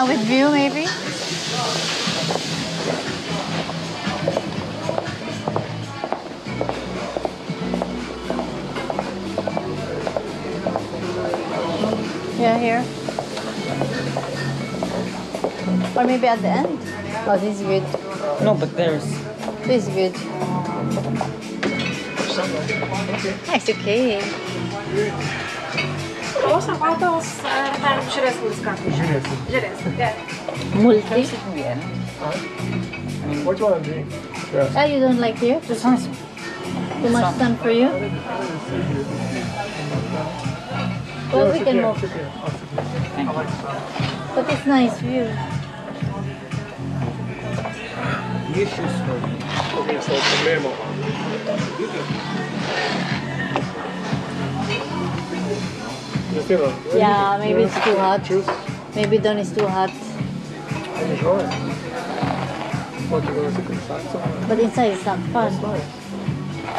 With view, maybe? Yeah, here. Or maybe at the end. Oh, this is good. No, but there's... This is good. It's okay. Multi? Which one do you? Oh, you don't like here? This one's... Too much sun for you? Well, we can move. But it's nice view. Issues for me. Yeah, maybe it's too hot. Maybe Don is too hot. But inside it's not fun.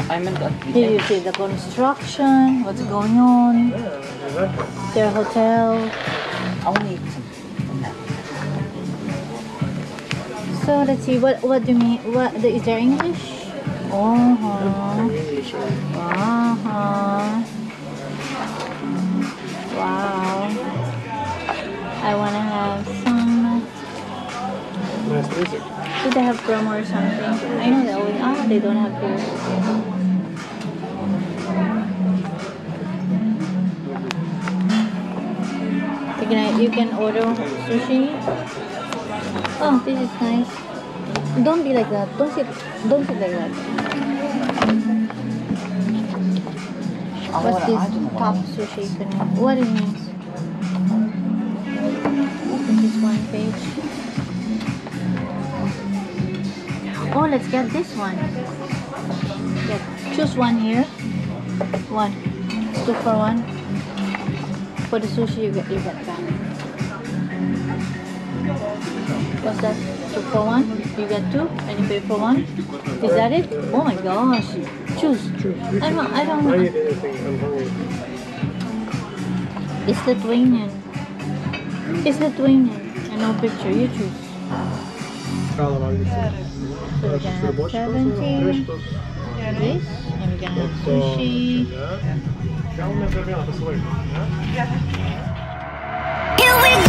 I meant that. Here you see the construction, what's going on. Their hotel. Only. So let's see, what do you mean? What is there English? Wow. I wanna have some. Nice music. Do they have promo or something? I know they always they don't have here. You can order sushi. Oh, this is nice. Don't be like that. Don't sit like that. What's this top sushi? What it means? This is one page. Oh, let's get this one. Choose one here. One. 2 for 1. For the sushi, you get that. What's that? 2 for 1? You get 2 and you pay for 1? Is that it? Oh my gosh. Choose. I don't know. It's Lithuanian. It's Lithuanian. And no picture. You choose. So we're gonna have 70. This. And we're gonna have sushi. Here we go.